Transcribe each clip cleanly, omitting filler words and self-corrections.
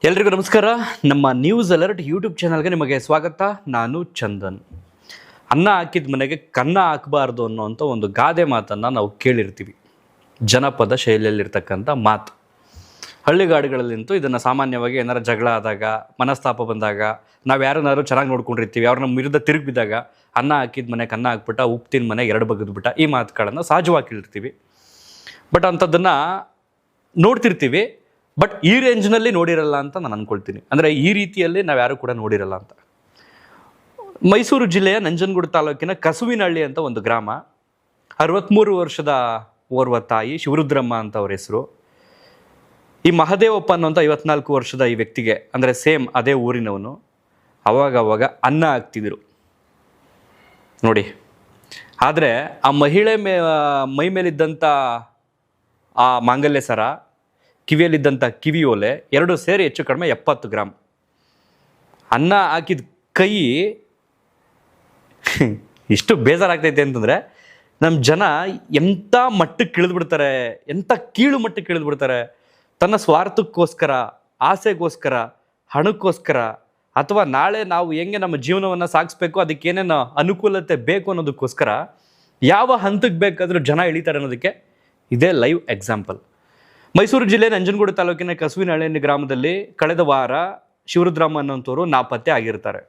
ಎಲ್ರಿಗೂ ನಮಸ್ಕಾರ. ನಮ್ಮ ನ್ಯೂಸ್ ಅಲರ್ಟ್ ಯೂಟ್ಯೂಬ್ ಚಾನಲ್ಗೆ ನಿಮಗೆ ಸ್ವಾಗತ. ನಾನು ಚಂದನ್. ಅನ್ನ ಹಾಕಿದ ಮನೆಗೆ ಕನ್ನ ಹಾಕಬಾರ್ದು ಅನ್ನೋಂಥ ಒಂದು ಗಾದೆ ಮಾತನ್ನು ನಾವು ಕೇಳಿರ್ತೀವಿ. ಜನಪದ ಶೈಲಿಯಲ್ಲಿರ್ತಕ್ಕಂಥ ಮಾತು. ಹಳ್ಳಿಗಾಡುಗಳಲ್ಲಂತೂ ಇದನ್ನು ಸಾಮಾನ್ಯವಾಗಿ ಏನಾರು ಜಗಳ ಆದಾಗ, ಮನಸ್ತಾಪ ಬಂದಾಗ, ನಾವು ಯಾರನ್ನಾರು ಚೆನ್ನಾಗಿ ನೋಡ್ಕೊಂಡಿರ್ತೀವಿ, ಅವ್ರನ್ನ ವಿರುದ್ಧ ತಿರುಗಿ ಬಿದ್ದಾಗ ಅನ್ನ ಹಾಕಿದ ಮನೆ ಕನ್ನ ಹಾಕ್ಬಿಟ್ಟ, ಉಪ್ಪಿನ ಮನೆ ಎರಡು ಬಗೆದ್ಬಿಟ್ಟ, ಈ ಮಾತುಗಳನ್ನು ಸಹಜವಾಗಿ ಕೇಳಿರ್ತೀವಿ. ಬಟ್ ಅಂಥದ್ದನ್ನು ನೋಡ್ತಿರ್ತೀವಿ, ಬಟ್ ಈ ರೇಂಜ್ನಲ್ಲಿ ನೋಡಿರಲ್ಲ ಅಂತ ನಾನು ಅಂದ್ಕೊಳ್ತೀನಿ. ಅಂದರೆ ಈ ರೀತಿಯಲ್ಲಿ ನಾವು ಯಾರು ಕೂಡ ನೋಡಿರಲ್ಲ ಅಂತ. ಮೈಸೂರು ಜಿಲ್ಲೆಯ ನಂಜನಗೂಡು ತಾಲೂಕಿನ ಕಸುವಿನಹಳ್ಳಿ ಅಂತ ಒಂದು ಗ್ರಾಮ. 63 ವರ್ಷದ ಓರ್ವ ತಾಯಿ ಶಿವರುದ್ರಮ್ಮ ಅಂತ ಅವ್ರ ಹೆಸರು. ಈ ಮಹದೇವಪ್ಪ ಅನ್ನೋಂಥ 54 ವರ್ಷದ ಈ ವ್ಯಕ್ತಿಗೆ, ಅಂದರೆ ಸೇಮ್ ಅದೇ ಊರಿನವನು, ಅವಾಗವಾಗ ಅನ್ನ ಹಾಕ್ತಿದ್ರು ನೋಡಿ. ಆದರೆ ಆ ಮಹಿಳೆ ಮೈ ಮೇಲಿದ್ದಂಥ ಆ ಮಾಂಗಲ್ಯ ಸರ, ಕಿವಿಯಲ್ಲಿದ್ದಂಥ ಕಿವಿ ಓಲೆ ಎರಡು ಸೇರಿ ಹೆಚ್ಚು ಕಡಿಮೆ 70 ಗ್ರಾಮ್. ಅನ್ನ ಹಾಕಿದ ಕೈ ಇಷ್ಟು ಬೇಜಾರಾಗ್ತೈತೆ ಅಂತಂದರೆ, ನಮ್ಮ ಜನ ಎಂಥ ಮಟ್ಟಕ್ಕೆ ಇಳಿದ್ಬಿಡ್ತಾರೆ, ಎಂಥ ಕೀಳು ಮಟ್ಟಕ್ಕೆ ಇಳಿದ್ಬಿಡ್ತಾರೆ. ತನ್ನ ಸ್ವಾರ್ಥಕ್ಕೋಸ್ಕರ, ಆಸೆಗೋಸ್ಕರ, ಹಣಕ್ಕೋಸ್ಕರ, ಅಥವಾ ನಾಳೆ ನಾವು ಹೆಂಗೆ ನಮ್ಮ ಜೀವನವನ್ನು ಸಾಗಿಸ್ಬೇಕು, ಅದಕ್ಕೇನೇನು ಅನುಕೂಲತೆ ಬೇಕು ಅನ್ನೋದಕ್ಕೋಸ್ಕರ ಯಾವ ಹಂತಕ್ಕೆ ಬೇಕಾದರೂ ಜನ ಇಳಿತಾರೆ ಅನ್ನೋದಕ್ಕೆ ಇದೇ ಲೈವ್ ಎಕ್ಸಾಂಪಲ್. ಮೈಸೂರು ಜಿಲ್ಲೆ ನಂಜನಗೂಡು ತಾಲೂಕಿನ ಕಸುವಿನಹಳ್ಳಿ ಗ್ರಾಮದಲ್ಲಿ ಕಳೆದ ವಾರ ಶಿವರುದ್ರಮ್ಮ ಅನ್ನೋಂಥವ್ರು ನಾಪತ್ತೆ ಆಗಿರ್ತಾರೆ.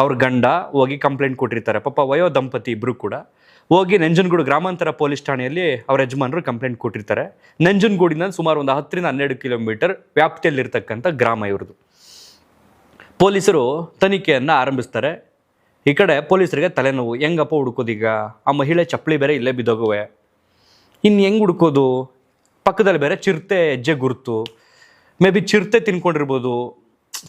ಅವ್ರ ಗಂಡ ಹೋಗಿ ಕಂಪ್ಲೇಂಟ್ ಕೊಟ್ಟಿರ್ತಾರೆ. ಪಾಪ ವಯೋ ದಂಪತಿ ಇಬ್ಬರು ಕೂಡ ಹೋಗಿ ನಂಜನಗೂಡು ಗ್ರಾಮಾಂತರ ಪೊಲೀಸ್ ಠಾಣೆಯಲ್ಲಿ ಅವ್ರ ಯಜಮಾನರು ಕಂಪ್ಲೇಂಟ್ ಕೊಟ್ಟಿರ್ತಾರೆ. ನಂಜನಗೂಡಿನ ಸುಮಾರು ಒಂದು 10ರಿಂದ 12 ಕಿಲೋಮೀಟರ್ ವ್ಯಾಪ್ತಿಯಲ್ಲಿರ್ತಕ್ಕಂಥ ಗ್ರಾಮ ಇವ್ರದ್ದು. ಪೊಲೀಸರು ತನಿಖೆಯನ್ನು ಆರಂಭಿಸ್ತಾರೆ. ಈ ಕಡೆ ಪೊಲೀಸರಿಗೆ ತಲೆನೋವು, ಹೆಂಗಪ್ಪ ಹುಡ್ಕೋದೀಗ? ಆ ಮಹಿಳೆ ಚಪ್ಪಲಿ ಬೇರೆ ಇಲ್ಲೇ ಬಿದ್ದೋಗುವೆ, ಇನ್ನು ಹೆಂಗೆ ಹುಡ್ಕೋದು? ಪಕ್ಕದಲ್ಲಿ ಬೇರೆ ಚಿರತೆ ಹೆಜ್ಜೆ ಗುರುತು, ಮೇ ಬಿ ಚಿರತೆ ತಿನ್ಕೊಂಡಿರ್ಬೋದು,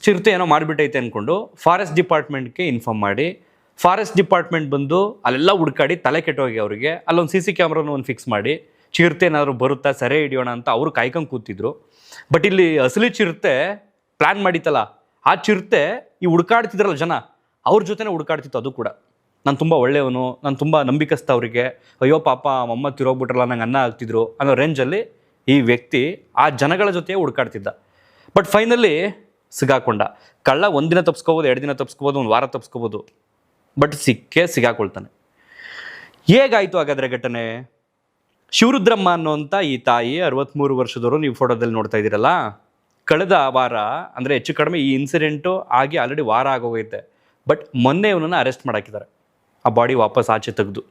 ಚಿರತೆ ಏನೋ ಮಾಡಿಬಿಟ್ಟೈತೆ ಅಂದ್ಕೊಂಡು ಫಾರೆಸ್ಟ್ ಡಿಪಾರ್ಟ್ಮೆಂಟ್ಗೆ ಇನ್ಫಾರ್ಮ್ ಮಾಡಿ, ಫಾರೆಸ್ಟ್ ಡಿಪಾರ್ಟ್ಮೆಂಟ್ ಬಂದು ಅಲ್ಲೆಲ್ಲ ಹುಡ್ಕಾಡಿ ತಲೆ ಕೆಟ್ಟೋಗಿ ಅವರಿಗೆ ಅಲ್ಲೊಂದು CC ಕ್ಯಾಮ್ರಾನ ಒಂದು ಫಿಕ್ಸ್ ಮಾಡಿ, ಚಿರತೆ ಏನಾದರೂ ಬರುತ್ತಾ ಸೆರೆ ಹಿಡಿಯೋಣ ಅಂತ ಅವರು ಕಾಯ್ಕೊಂಡು ಕೂತಿದ್ರು. ಬಟ್ ಇಲ್ಲಿ ಅಸಲಿ ಚಿರತೆ ಪ್ಲ್ಯಾನ್ ಮಾಡಿತ್ತಲ್ಲ, ಆ ಚಿರತೆ ಈ ಹುಡ್ಕಾಡ್ತಿದ್ರಲ್ಲ ಜನ, ಅವ್ರ ಜೊತೆನೇ ಹುಡ್ಕಾಡ್ತಿತ್ತು. ಅದು ಕೂಡ ನಾನು ತುಂಬ ಒಳ್ಳೆಯವನು, ನಾನು ತುಂಬ ನಂಬಿಕಸ್ತ ಅವರಿಗೆ, ಅಯ್ಯೋ ಪಾಪ ಅಮ್ಮ ತಿರೋಗ್ಬಿಟ್ರಲ್ಲ, ನಂಗೆ ಅನ್ನ ಹಾಕ್ತಿದ್ರು ಅನ್ನೋ ರೇಂಜಲ್ಲಿ ಈ ವ್ಯಕ್ತಿ ಆ ಜನಗಳ ಜೊತೆ ಹುಡ್ಕಾಡ್ತಿದ್ದ. But finally ಸಿಗಾಕೊಂಡ. ಕಳ್ಳ ಒಂದಿನ ತಪ್ಸ್ಕೋಬೋದು, 2 ದಿನ ತಪ್ಸ್ಕೋಬೋದು, 1 ವಾರ ತಪ್ಸ್ಕೋಬೋದು, ಬಟ್ ಸಿಗಾಕೊಳ್ತಾನೆ. ಹೇಗಾಯಿತು ಹಾಗಾದರೆ ಘಟನೆ? ಶಿವರುದ್ರಮ್ಮ ಅನ್ನೋಂಥ ಈ ತಾಯಿ 63 ವರ್ಷದವರು, ನೀವು ಫೋಟೋದಲ್ಲಿ ನೋಡ್ತಾ ಇದ್ದೀರಲ್ಲ, ಕಳೆದ ವಾರ, ಅಂದರೆ ಹೆಚ್ಚು ಕಡಿಮೆ ಈ ಇನ್ಸಿಡೆಂಟು ಆಗಿ ಆಲ್ರೆಡಿ ವಾರ ಆಗೋಗೈತೆ. ಬಟ್ ಮೊನ್ನೆ ಇವನನ್ನು ಅರೆಸ್ಟ್ ಮಾಡಾಕಿದ್ದಾರೆ, ಆ ಬಾಡಿ ವಾಪಸ್ ಆಚೆ ತೆಗೆದು.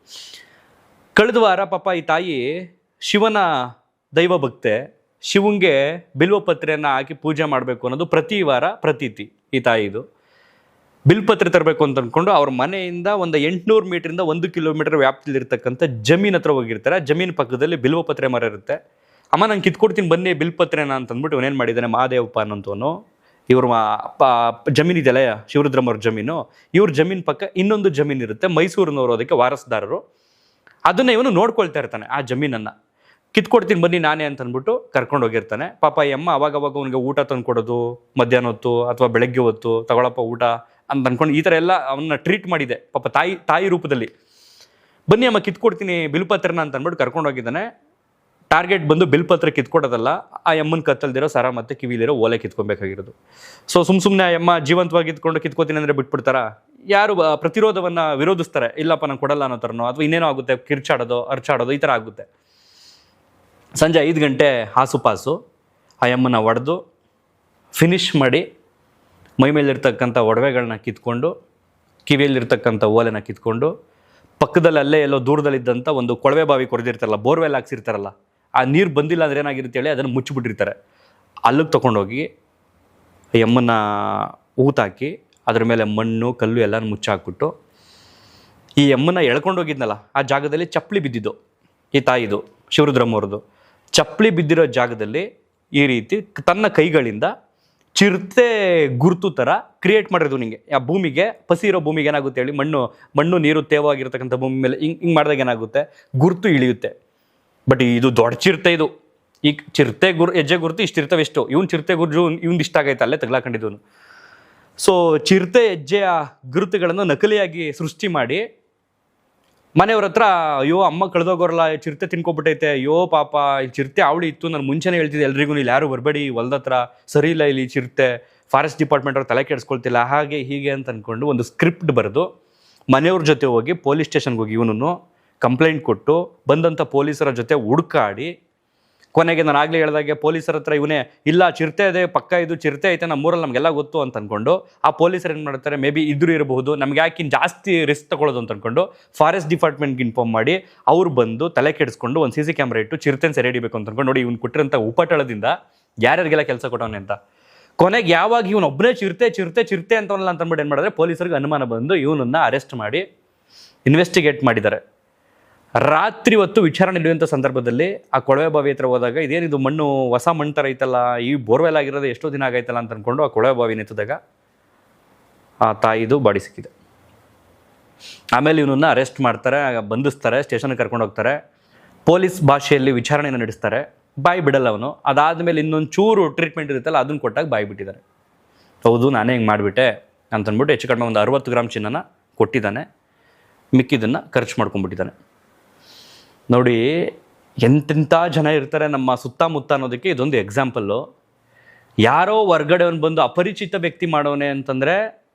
ಕಳೆದ ವಾರ ಪಾಪ ಈ ತಾಯಿ ಶಿವನ ದೈವ ಭಕ್ತೆ, ಶಿವಂಗೆ ಬಿಲ್ವಪತ್ರೆಯನ್ನು ಹಾಕಿ ಪೂಜೆ ಮಾಡಬೇಕು ಅನ್ನೋದು ಪ್ರತಿ ವಾರ ಪ್ರತೀತಿ ಈ ತಾಯಿದು. ಬಿಲ್ಪತ್ರೆ ತರಬೇಕು ಅಂತ ಅಂದ್ಕೊಂಡು ಅವ್ರ ಮನೆಯಿಂದ ಒಂದು 800 ಮೀಟ್ರಿಂದ 1 ಕಿಲೋಮೀಟರ್ ವ್ಯಾಪ್ತಿಲಿರ್ತಕ್ಕಂಥ ಜಮೀನ್ ಹತ್ರ ಹೋಗಿರ್ತಾರೆ. ಜಮೀನು ಪಕ್ಕದಲ್ಲಿ ಬಿಲ್ವಪತ್ರೆ ಮರ ಇರುತ್ತೆ. ಅಮ್ಮ ನಂಗೆ ಕಿತ್ಕೊಡ್ತೀನಿ ಬನ್ನಿ ಬಿಲ್ಪತ್ರೆನ ಅಂತಂದ್ಬಿಟ್ಟು ಇವನೇನು ಮಾಡಿದ್ದಾನೆ, ಮಹಾದೇವಪ್ಪ ಅನ್ನೋಂಥವನು, ಇವ್ರ ಜಮೀನು ಇದೆಯಲ್ಲ ಶಿವರುದ್ರಮ್ಮವ್ರ ಜಮೀನು, ಇವ್ರ ಜಮೀನು ಪಕ್ಕ ಇನ್ನೊಂದು ಜಮೀನು ಇರುತ್ತೆ, ಮೈಸೂರಿನವರು ಅದಕ್ಕೆ ವಾರಸ್ದಾರರು. ಅದನ್ನು ಇವನು ನೋಡ್ಕೊಳ್ತಾ ಇರ್ತಾನೆ. ಆ ಜಮೀನನ್ನು ಕಿತ್ಕೊಡ್ತೀನಿ ಬನ್ನಿ ನಾನೇ ಅಂತ ಅಂದ್ಬಿಟ್ಟು ಕರ್ಕೊಂಡು ಹೋಗಿರ್ತಾನೆ. ಪಾಪ ಈ ಅಮ್ಮ ಅವಾಗವಾಗ ಅವನಿಗೆ ಊಟ ತಂದು ಕೊಡೋದು, ಮಧ್ಯಾಹ್ನ ಹೊತ್ತು ಅಥವಾ ಬೆಳಗ್ಗೆ ಹೊತ್ತು ತಗೊಳಪ್ಪ ಊಟ ಅಂತ ಅಂದ್ಕೊಂಡು ಈ ಥರ ಎಲ್ಲ ಅವನ್ನ ಟ್ರೀಟ್ ಮಾಡಿದೆ. ಪಾಪ ತಾಯಿ ರೂಪದಲ್ಲಿ ಬನ್ನಿ ಅಮ್ಮ ಕಿತ್ಕೊಡ್ತೀನಿ ಬಿಲ್ಪತ್ರನ ಅಂತ ಅಂದ್ಬಿಟ್ಟು ಕರ್ಕೊಂಡು ಹೋಗಿದ್ದಾನೆ. ಟಾರ್ಗೆಟ್ ಬಂದು ಬಿಲ್ಪತ್ರ ಕಿತ್ಕೊಡೋದಲ್ಲ, ಆ ಅಮ್ಮನ ಕತ್ತಲ್ದಿರೋ ಸರ ಮತ್ತು ಕಿವಿಲಿರೋ ಓಲೆ ಕಿತ್ಕೊಬೇಕಾಗಿರೋದು. ಸೊ ಸುಮ್ಮನೆ ಆ ಅಮ್ಮ ಜೀವಂತವಾಗಿ ಇದ್ಕೊಂಡು ಕಿತ್ಕೋತೀನಿ ಅಂದರೆ ಬಿಟ್ಬಿಡ್ತಾರ? ಯಾರು ಪ್ರತಿರೋಧವನ್ನು ವಿರೋಧಿಸ್ತಾರೆ, ಇಲ್ಲಪ್ಪ ನಾನು ಕೊಡಲ್ಲ ಅನ್ನೋ ಥರನೋ, ಅಥವಾ ಇನ್ನೇನೋ ಆಗುತ್ತೆ, ಕಿರ್ಚಾಡೋದು ಅರ್ಚಾಡೋದು ಈ ಥರ ಆಗುತ್ತೆ. ಸಂಜೆ 5 ಗಂಟೆ ಆಸುಪಾಸು ಆ ಅಮ್ಮನ ಹೊಡೆದು ಫಿನಿಶ್ ಮಾಡಿ, ಮೈ ಮೇಲಿರ್ತಕ್ಕಂಥ ಒಡವೆಗಳನ್ನ ಕಿತ್ಕೊಂಡು, ಕಿವಿಯಲ್ಲಿರ್ತಕ್ಕಂಥ ಓಲೆನ ಕಿತ್ಕೊಂಡು, ಪಕ್ಕದಲ್ಲಿ ಅಲ್ಲೇ ಎಲ್ಲೋ ದೂರದಲ್ಲಿದ್ದಂಥ ಒಂದು ಕೊಳವೆ ಬಾವಿ ಕೊರೆದಿರ್ತಾರಲ್ಲ, ಬೋರ್ವೆಲ್ ಹಾಕ್ಸಿರ್ತಾರಲ್ಲ, ಆ ನೀರು ಬಂದಿಲ್ಲ ಅಂದರೆ ಏನಾಗಿರುತ್ತೆ ಹೇಳಿ ಅದನ್ನು ಮುಚ್ಚಿಬಿಟ್ಟಿರ್ತಾರೆ. ಅಲ್ಲಿಗೆ ತೊಗೊಂಡೋಗಿ ಈ ಅಮ್ಮನ ಊತಾಕಿ ಅದ್ರ ಮೇಲೆ ಮಣ್ಣು ಕಲ್ಲು ಎಲ್ಲನೂ ಮುಚ್ಚಾಕ್ಬಿಟ್ಟು, ಈ ಅಮ್ಮನ ಎಳ್ಕೊಂಡೋಗಿದ್ನಲ್ಲ ಆ ಜಾಗದಲ್ಲಿ ಚಪ್ಪಲಿ ಬಿದ್ದಿದ್ದು, ಈ ತಾಯಿದು ಶಿವರುದ್ರಮ್ಮವ್ರದ್ದು ಚಪ್ಪಲಿ ಬಿದ್ದಿರೋ ಜಾಗದಲ್ಲಿ ಈ ರೀತಿ ತನ್ನ ಕೈಗಳಿಂದ ಚಿರತೆ ಗುರುತು ಥರ ಕ್ರಿಯೇಟ್ ಮಾಡಿರೋದು. ನಿಮಗೆ ಆ ಭೂಮಿಗೆ, ಪಸಿ ಇರೋ ಭೂಮಿಗೆ ಏನಾಗುತ್ತೆ ಹೇಳಿ, ಮಣ್ಣು ನೀರು ತೇವವಾಗಿರ್ತಕ್ಕಂಥ ಭೂಮಿ ಮೇಲೆ ಹಿಂಗೆ ಮಾಡಿದಾಗ ಏನಾಗುತ್ತೆ, ಗುರುತು ಇಳಿಯುತ್ತೆ. ಬಟ್ ಇದು ದೊಡ್ಡ ಚಿರತೆ, ಇದು ಈ ಚಿರತೆ ಹೆಜ್ಜೆ ಗುರುತು ಇಷ್ಟಿರ್ತವೆ, ಎಷ್ಟು ಇವನು ಚಿರತೆ ಗುರುಜು ಇವ್ನು ಇಷ್ಟ ಆಗೈತೆ ಅಲ್ಲೇ ತಗ್ಲಾಕೊಂಡಿದ್ದವನು. ಸೊ ಚಿರತೆ ಹೆಜ್ಜೆಯ ಗುರುತುಗಳನ್ನು ನಕಲಿಯಾಗಿ ಸೃಷ್ಟಿ ಮಾಡಿ ಮನೆಯವ್ರ ಹತ್ರ ಅಯ್ಯೋ ಅಮ್ಮ ಕಳೆದೋಗೋರಲ್ಲ, ಚಿರತೆ ತಿನ್ಕೊಬಿಟ್ಟೈತೆ, ಅಯ್ಯೋ ಪಾಪ ಇಲ್ಲಿ ಚಿರತೆ ಅವಳಿ ಇತ್ತು, ನಾನು ಮುಂಚೆನೇ ಹೇಳ್ತಿದ್ದೆ ಎಲ್ರಿಗೂ ಇಲ್ಲಿ ಯಾರು ಬರಬೇಡಿ, ಹೊಲ್ದ ಹತ್ರ ಸರಿ ಇಲ್ಲ ಇಲ್ಲಿ ಚಿರತೆ, ಫಾರೆಸ್ಟ್ ಡಿಪಾರ್ಟ್ಮೆಂಟ್ ಅವ್ರು ತಲೆ ಕೆಡಿಸ್ಕೊಳ್ತಿಲ್ಲ, ಹಾಗೆ ಹೀಗೆ ಅಂತ ಅಂದ್ಕೊಂಡು ಒಂದು ಸ್ಕ್ರಿಪ್ಟ್ ಬರೆದು ಮನೆಯವ್ರ ಜೊತೆ ಹೋಗಿ ಪೊಲೀಸ್ ಸ್ಟೇಷನ್ಗೆ ಹೋಗಿ ಇವನನ್ನು ಕಂಪ್ಲೇಂಟ್ ಕೊಟ್ಟು ಬಂದಂಥ ಪೊಲೀಸರ ಜೊತೆ ಹುಡುಕಾಡಿ ಕೊನೆಗೆ ನಾನು ಆಗಲೇ ಹೇಳಿದಾಗೆ ಪೊಲೀಸರ ಹತ್ರ ಇವನೇ ಇಲ್ಲ ಚಿರತೆ ಇದೆ ಪಕ್ಕ, ಇದು ಚಿರತೆ ಐತೆ ನಮ್ಮೂರಲ್ಲಿ ನಮಗೆಲ್ಲ ಗೊತ್ತು ಅಂತ ಅಂದ್ಕೊಂಡು ಆ ಪೊಲೀಸರು ಏನು ಮಾಡ್ತಾರೆ, ಮೇ ಬಿ ಇದ್ರೂ ಇರಬಹುದು, ನಮ್ಗೆ ಯಾಕೆ ಜಾಸ್ತಿ ರಿಸ್ಕ್ ತಗೊಳ್ಳೋದು ಅಂತ ಅಂದ್ಕೊಂಡು ಫಾರೆಸ್ಟ್ ಡಿಪಾರ್ಟ್ಮೆಂಟ್ಗೆ ಇನ್ಫಾರ್ಮ್ ಮಾಡಿ ಅವ್ರು ಬಂದು ತಲೆ ಕೆಡಿಸ್ಕೊಂಡು ಒಂದು CC ಕ್ಯಾಮ್ರಾ ಇಟ್ಟು ಚಿರತೆನ ಸೆರೆ ಹಿಡಿಬೇಕು ಅಂತ ಅಂದ್ಕೊಂಡು ನೋಡಿ ಇವ್ನು ಕೊಟ್ಟಿರೋಂಥ ಉಪಟಳದಿಂದ ಯಾರ್ಯಾರಿಗೆಲ್ಲ ಕೆಲಸ ಕೊಟ್ಟವನೆ ಅಂತ. ಕೊನೆಗೆ ಯಾವಾಗ ಇವನು ಒಬ್ಬನೇ ಚಿರತೆ ಚಿರತೆ ಚಿರತೆ ಅಂತವನಲ್ಲ ಅಂತ ಅಂದ್ಬಿಟ್ಟು ಏನು ಮಾಡಿದ್ರೆ ಪೊಲೀಸರಿಗೆ ಅನುಮಾನ ಬಂದು ಇವನನ್ನು ಅರೆಸ್ಟ್ ಮಾಡಿ ಇನ್ವೆಸ್ಟಿಗೇಟ್ ಮಾಡಿದ್ದಾರೆ. ರಾತ್ರಿ ಹೊತ್ತು ವಿಚಾರಣೆ ನಡೆಯುವಂಥ ಸಂದರ್ಭದಲ್ಲಿ ಆ ಕೊಳವೆ ಬಾವಿ ಹತ್ರ ಹೋದಾಗ ಇದೇನಿದು ಮಣ್ಣು ಹೊಸ ಮಣ್ಣು ಥರ ಐತಲ್ಲ, ಈ ಬೋರ್ವೆಲ್ ಆಗಿರೋದು ಎಷ್ಟೋ ದಿನ ಆಗೈತಲ್ಲ ಅಂತ ಅಂದ್ಕೊಂಡು ಆ ಕೊಳವೆ ಬಾವಿನ ಎತ್ತಿದಾಗ ಆ ತಾಯಿದು ಬಾಡಿ ಸಿಕ್ಕಿದೆ. ಆಮೇಲೆ ಇವನನ್ನು ಅರೆಸ್ಟ್ ಮಾಡ್ತಾರೆ, ಬಂಧಿಸ್ತಾರೆ, ಸ್ಟೇಷನ್ಗೆ ಕರ್ಕೊಂಡು ಹೋಗ್ತಾರೆ, ಪೊಲೀಸ್ ಭಾಷೆಯಲ್ಲಿ ವಿಚಾರಣೆಯನ್ನು ನಡೆಸ್ತಾರೆ, ಬಾಯಿ ಬಿಡಲ್ಲ ಅವನು. ಅದಾದಮೇಲೆ ಇನ್ನೊಂದು ಚೂರು ಟ್ರೀಟ್ಮೆಂಟ್ ಇರುತ್ತಲ್ಲ ಅದನ್ನು ಕೊಟ್ಟಾಗ ಬಾಯಿ ಬಿಟ್ಟಿದ್ದಾರೆ. ಹೌದು ನಾನೇ ಹಿಂಗೆ ಮಾಡಿಬಿಟ್ಟೆ ಅಂತಂದ್ಬಿಟ್ಟು ಹೆಚ್ಚು ಕಡಿಮೆ ಒಂದು 60 ಗ್ರಾಮ್ ಚಿನ್ನನ ಕೊಟ್ಟಿದ್ದಾನೆ, ಮಿಕ್ಕಿದ್ದನ್ನು ಖರ್ಚು ಮಾಡ್ಕೊಂಡ್ಬಿಟ್ಟಿದ್ದಾನೆ. ನೋಡಿ ಎಂತೆಂಥ ಜನ ಇರ್ತಾರೆ ನಮ್ಮ ಸುತ್ತಮುತ್ತ ಅನ್ನೋದಕ್ಕೆ ಇದೊಂದು ಎಕ್ಸಾಂಪಲ್ಲು. ಯಾರೋ ಹೊರ್ಗಡೆ ಬಂದು ಅಪರಿಚಿತ ವ್ಯಕ್ತಿ ಮಾಡೋನೆ ಅಂತಂದರೆ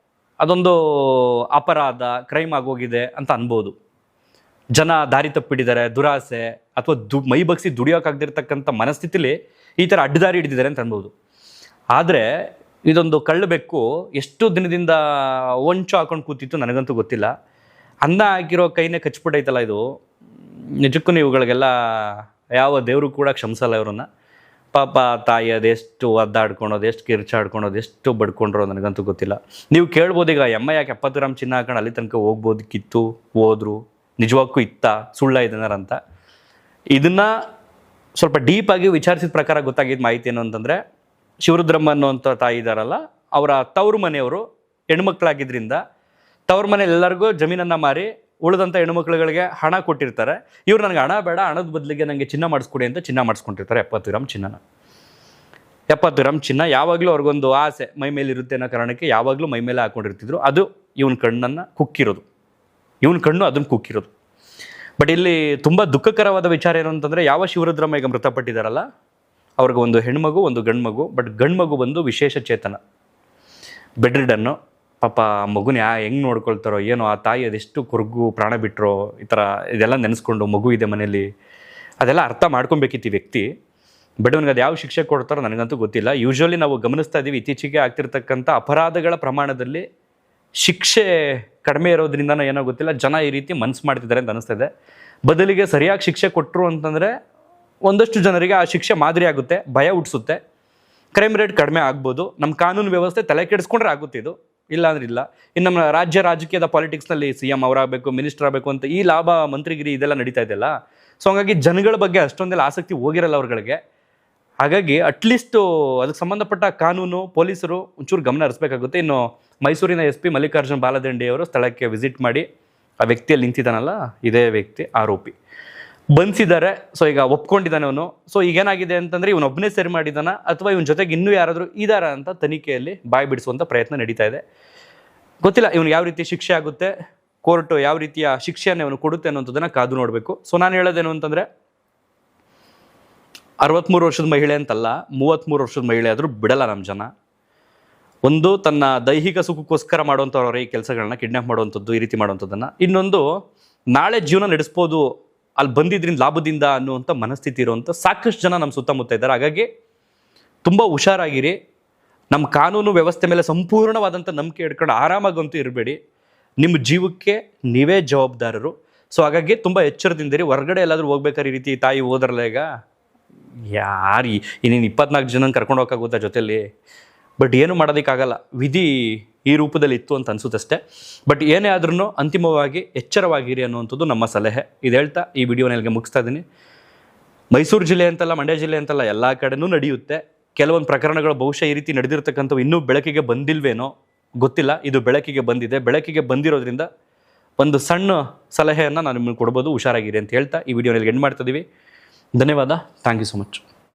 ಅದೊಂದು ಅಪರಾಧ, ಕ್ರೈಮ್ ಆಗೋಗಿದೆ ಅಂತ ಅನ್ಬೋದು. ಜನ ದಾರಿ ತಪ್ಪಿಟ್ಟಿದ್ದಾರೆ, ದುರಾಸೆ ಅಥವಾ ಮೈ ಬಗ್ಸಿ ದುಡಿಯೋಕ್ಕಾಗದಿರ್ತಕ್ಕಂಥ ಮನಸ್ಥಿತಿಲಿ ಈ ಥರ ಅಡ್ಡದಾರಿ ಹಿಡಿದಿದ್ದಾರೆ ಅಂತ ಅನ್ಬೋದು. ಆದರೆ ಇದೊಂದು ಕಳ್ಳು ಬೆಕ್ಕು ಎಷ್ಟು ದಿನದಿಂದ ಒಂಚು ಹಾಕೊಂಡು ಕೂತಿತ್ತು ನನಗಂತೂ ಗೊತ್ತಿಲ್ಲ. ಅನ್ನ ಹಾಕಿರೋ ಕೈನೇ ಕಚ್ಬಿಟ್ಟೈತಲ್ಲ ಇದು. ನಿಜಕ್ಕೂ ಇವುಗಳಿಗೆಲ್ಲ ಯಾವ ದೇವರು ಕೂಡ ಕ್ಷಮಿಸಲ್ಲ ಇವ್ರನ್ನ. ಪಾಪ ತಾಯಿ ಅದೆಷ್ಟು ಒದ್ದಾಡ್ಕೊಳೋದು, ಎಷ್ಟು ಕಿರ್ಚಾಡ್ಕೊಳೋದು, ಎಷ್ಟು ಬಡ್ಕೊಂಡ್ರೋ ನನಗಂತೂ ಗೊತ್ತಿಲ್ಲ. ನೀವು ಕೇಳ್ಬೋದು ಈಗ ಎಮ್ಮ ಯಾಕೆ 70 ಗ್ರಾಮ್ ಚಿನ್ನ ಹಾಕೊಂಡು ಅಲ್ಲಿ ತನಕ ಹೋಗ್ಬೋದಕ್ಕಿತ್ತು, ಹೋದ್ರು, ನಿಜವಾಗ್ಗೂ ಇತ್ತ, ಸುಳ್ಳ ಇದನ್ನಾರ ಅಂತ. ಇದನ್ನು ಸ್ವಲ್ಪ ಡೀಪಾಗಿ ವಿಚಾರಿಸಿದ ಪ್ರಕಾರ ಗೊತ್ತಾಗಿದ್ದ ಮಾಹಿತಿ ಏನು ಅಂತಂದರೆ, ಶಿವರುದ್ರಮ್ಮ ಅನ್ನೋಂಥ ತಾಯಿ ಇದ್ದಾರಲ್ಲ, ಅವರ ತವ್ರ ಮನೆಯವರು ಹೆಣ್ಮಕ್ಳಾಗಿದ್ದರಿಂದ ತವ್ರ ಮನೇಲಿ ಎಲ್ಲರಿಗೂ ಜಮೀನನ್ನು ಮಾರಿ ಉಳಿದಂಥ ಹೆಣ್ಮಕ್ಳುಗಳಿಗೆ ಹಣ ಕೊಟ್ಟಿರ್ತಾರೆ. ಇವ್ರು ನನಗೆ ಹಣ ಬೇಡ, ಹಣದ ಬದಲಿಗೆ ನನಗೆ ಚಿನ್ನ ಮಾಡಿಸ್ಕೊಡಿ ಅಂತ ಚಿನ್ನ ಮಾಡಿಸ್ಕೊಂಡಿರ್ತಾರೆ. 70 ಗ್ರಾಮ್ ಚಿನ್ನನ. 70 ಗ್ರಾಮ್ ಚಿನ್ನ ಯಾವಾಗಲೂ ಅವ್ರಿಗೊಂದು ಆಸೆ ಮೈ ಮೇಲೆ ಇರುತ್ತೆ ಅನ್ನೋ ಕಾರಣಕ್ಕೆ ಯಾವಾಗಲೂ ಮೈ ಮೇಲೆ ಹಾಕೊಂಡಿರ್ತಿದ್ರು. ಅದು ಇವನ ಕಣ್ಣನ್ನು ಕುಕ್ಕಿರೋದು, ಇವನ ಕಣ್ಣು ಅದನ್ನು ಕುಕ್ಕಿರೋದು. ಬಟ್ ಇಲ್ಲಿ ತುಂಬ ದುಃಖಕರವಾದ ವಿಚಾರ ಏನು ಅಂತಂದರೆ, ಯಾವ ಶಿವರುದ್ರಮ್ಮ ಈಗ ಮೃತಪಟ್ಟಿದ್ದಾರಲ್ಲ ಅವ್ರಿಗೆ ಒಂದು ಹೆಣ್ಮಗು, ಒಂದು ಗಂಡು ಮಗು. ಬಟ್ ಗಂಡು ಮಗು ಬಂದು ವಿಶೇಷ ಚೇತನ, ಬೆಡ್ ರಿಡನ್ನು. ಪಾಪ ಮಗುನ ಹೆಂಗೆ ನೋಡ್ಕೊಳ್ತಾರೋ ಏನೋ, ಆ ತಾಯಿ ಅದೆಷ್ಟು ಕೊರಗು ಪ್ರಾಣ ಬಿಟ್ಟರೋ ಈ ಥರ ಇದೆಲ್ಲ ನೆನೆಸ್ಕೊಂಡು ಮಗು ಇದೆ ಮನೇಲಿ, ಅದೆಲ್ಲ ಅರ್ಥ ಮಾಡ್ಕೊಬೇಕಿತ್ತು ಈ ವ್ಯಕ್ತಿ. ಬಟ್ ಅವ್ನಿಗೆ ಅದು ಯಾವ ಶಿಕ್ಷೆ ಕೊಡ್ತಾರೋ ನನಗಂತೂ ಗೊತ್ತಿಲ್ಲ. ಯೂಶ್ವಲಿ ನಾವು ಗಮನಿಸ್ತಾ ಇದ್ದೀವಿ ಇತ್ತೀಚೆಗೆ ಆಗ್ತಿರ್ತಕ್ಕಂಥ ಅಪರಾಧಗಳ ಪ್ರಮಾಣದಲ್ಲಿ ಶಿಕ್ಷೆ ಕಡಿಮೆ ಇರೋದ್ರಿಂದನೋ ಏನೋ ಗೊತ್ತಿಲ್ಲ, ಜನ ಈ ರೀತಿ ಮನ್ಸು ಮಾಡ್ತಿದ್ದಾರೆ ಅಂತ ಅನಿಸ್ತಾ ಇದೆ. ಬದಲಿಗೆ ಸರಿಯಾಗಿ ಶಿಕ್ಷೆ ಕೊಟ್ಟರು ಅಂತಂದರೆ ಒಂದಷ್ಟು ಜನರಿಗೆ ಆ ಶಿಕ್ಷೆ ಮಾದರಿ ಆಗುತ್ತೆ, ಭಯ ಹುಟ್ಟಿಸುತ್ತೆ, ಕ್ರೈಮ್ ರೇಟ್ ಕಡಿಮೆ ಆಗ್ಬೋದು, ನಮ್ಮ ಕಾನೂನು ವ್ಯವಸ್ಥೆ ತಲೆ ಕೆಡಿಸ್ಕೊಂಡ್ರೆ ಆಗುತ್ತೆ. ಇದು ಇಲ್ಲ ಅಂದ್ರೆ ಇಲ್ಲ. ಇನ್ನು ನಮ್ಮ ರಾಜಕೀಯದ ಪಾಲಿಟಿಕ್ಸ್ನಲ್ಲಿ CM ಅವರಾಗಬೇಕು, ಮಿನಿಸ್ಟರ್ ಆಗಬೇಕು ಅಂತ ಈ ಲಾಭ ಮಂತ್ರಿಗಿರಿ ಇದೆಲ್ಲ ನಡೀತಾ ಇದೆಯಲ್ಲ. ಸೊ ಹಾಗಾಗಿ ಜನಗಳ ಬಗ್ಗೆ ಅಷ್ಟೊಂದೆಲ್ಲ ಆಸಕ್ತಿ ಹೋಗಿರಲ್ಲ ಅವ್ರಗಳಿಗೆ. ಹಾಗಾಗಿ ಅಟ್ಲೀಸ್ಟು ಅದಕ್ಕೆ ಸಂಬಂಧಪಟ್ಟ ಕಾನೂನು, ಪೊಲೀಸರು ಒಂಚೂರು ಗಮನ ಹರಿಸ್ಬೇಕಾಗುತ್ತೆ. ಇನ್ನು ಮೈಸೂರಿನ SP ಮಲ್ಲಿಕಾರ್ಜುನ್ ಬಾಲದಂಡಿ ಅವರು ಸ್ಥಳಕ್ಕೆ ವಿಸಿಟ್ ಮಾಡಿ ಆ ವ್ಯಕ್ತಿಯಲ್ಲಿ ನಿಂತಿದ್ದಾನಲ್ಲ, ಇದೇ ವ್ಯಕ್ತಿ ಆರೋಪಿ ಬಂಧಿಸಿದ್ದಾರೆ. ಸೊ ಈಗ ಒಪ್ಕೊಂಡಿದ್ದಾನೆ ಅವನು. ಸೊ ಈಗೇನಾಗಿದೆ ಅಂತಂದರೆ ಇವನೊಬ್ಬನೇ ಸರಿ ಮಾಡಿದ್ದಾನ ಅಥವಾ ಇವನ ಜೊತೆಗೆ ಇನ್ನೂ ಯಾರಾದರೂ ಇದಾರ ಅಂತ ತನಿಖೆಯಲ್ಲಿ ಬಾಯಿ ಬಿಡಿಸುವಂಥ ಪ್ರಯತ್ನ ನಡೀತಾ ಇದೆ. ಗೊತ್ತಿಲ್ಲ ಇವನು ಯಾವ ರೀತಿ ಶಿಕ್ಷೆ ಆಗುತ್ತೆ, ಕೋರ್ಟು ಯಾವ ರೀತಿಯ ಶಿಕ್ಷೆಯನ್ನು ಇವನು ಕೊಡುತ್ತೆ ಅನ್ನೋಂಥದ್ದನ್ನು ಕಾದು ನೋಡಬೇಕು. ಸೊ ನಾನು ಹೇಳೋದೇನು ಅಂತಂದರೆ, 63 ವರ್ಷದ ಮಹಿಳೆ ಅಂತಲ್ಲ, 33 ವರ್ಷದ ಮಹಿಳೆ ಆದರೂ ಬಿಡಲ್ಲ ನಮ್ಮ ಜನ. ಒಂದು ತನ್ನ ದೈಹಿಕ ಸುಖಕ್ಕೋಸ್ಕರ ಮಾಡುವಂಥವ್ರೆ ಈ ಕೆಲಸಗಳನ್ನ, ಕಿಡ್ನಾಪ್ ಮಾಡುವಂಥದ್ದು, ಈ ರೀತಿ ಮಾಡುವಂಥದ್ದನ್ನು. ಇನ್ನೊಂದು ನಾಳೆ ಜೀವನ ನಡೆಸ್ಬೋದು ಅಲ್ಲಿ ಬಂದಿದ್ರಿಂದ ಲಾಭದಿಂದ ಅನ್ನುವಂಥ ಮನಸ್ಥಿತಿ ಇರುವಂಥ ಸಾಕಷ್ಟು ಜನ ನಮ್ಮ ಸುತ್ತಮುತ್ತ ಇದ್ದಾರೆ. ಹಾಗಾಗಿ ತುಂಬ ಹುಷಾರಾಗಿರಿ. ನಮ್ಮ ಕಾನೂನು ವ್ಯವಸ್ಥೆ ಮೇಲೆ ಸಂಪೂರ್ಣವಾದಂಥ ನಂಬಿಕೆ ಇಟ್ಕೊಂಡು ಆರಾಮಾಗಂತೂ ಇರಬೇಡಿ. ನಿಮ್ಮ ಜೀವಕ್ಕೆ ನೀವೇ ಜವಾಬ್ದಾರರು. ಸೊ ಹಾಗಾಗಿ ತುಂಬ ಎಚ್ಚರದಿಂದಿರಿ. ಹೊರಗಡೆ ಎಲ್ಲಾದರೂ ಹೋಗ್ಬೇಕಾದ್ರೆ ಈ ರೀತಿ ತಾಯಿ ಹೋದ್ರಲ್ಲ, ಈಗ ಯಾರು ಇನ್ನೇನು 24 ಜನನ ಕರ್ಕೊಂಡು ಹೋಗೋಕ್ಕಾಗುತ್ತಾ ಜೊತೆಯಲ್ಲಿ? ಬಟ್ ಏನು ಮಾಡೋದಕ್ಕಾಗಲ್ಲ, ವಿಧಿ ಈ ರೂಪದಲ್ಲಿ ಇತ್ತು ಅಂತ ಅನಿಸುತ್ತಷ್ಟೇ. ಬಟ್ ಏನೇ ಆದ್ರೂ ಅಂತಿಮವಾಗಿ ಎಚ್ಚರವಾಗಿರಿ ಅನ್ನುವಂಥದ್ದು ನಮ್ಮ ಸಲಹೆ. ಇದು ಹೇಳ್ತಾ ಈ ವಿಡಿಯೋನ ಇಲ್ಲಿಗೆ ಮುಗಿಸ್ತಾ ಇದ್ದೀನಿ. ಮೈಸೂರು ಜಿಲ್ಲೆ ಅಂತಲ್ಲ, ಮಂಡ್ಯ ಜಿಲ್ಲೆ ಅಂತಲ್ಲ, ಎಲ್ಲ ಕಡೆನೂ ನಡೆಯುತ್ತೆ. ಕೆಲವೊಂದು ಪ್ರಕರಣಗಳು ಬಹುಶಃ ಈ ರೀತಿ ನಡೆದಿರ್ತಕ್ಕಂಥವು ಇನ್ನೂ ಬೆಳಕಿಗೆ ಬಂದಿಲ್ವೇನೋ ಗೊತ್ತಿಲ್ಲ. ಇದು ಬೆಳಕಿಗೆ ಬಂದಿದೆ. ಬೆಳಕಿಗೆ ಬಂದಿರೋದ್ರಿಂದ ಒಂದು ಸಣ್ಣ ಸಲಹೆಯನ್ನು ನಾನು ನಿಮಗೆ ಕೊಡ್ಬೋದು, ಹುಷಾರಾಗಿರಿ ಅಂತ ಹೇಳ್ತಾ ಈ ವಿಡಿಯೋನಲ್ಲಿ ಎಂಡ್ ಮಾಡ್ತಿದ್ದೀವಿ. ಧನ್ಯವಾದ. Thank you so much.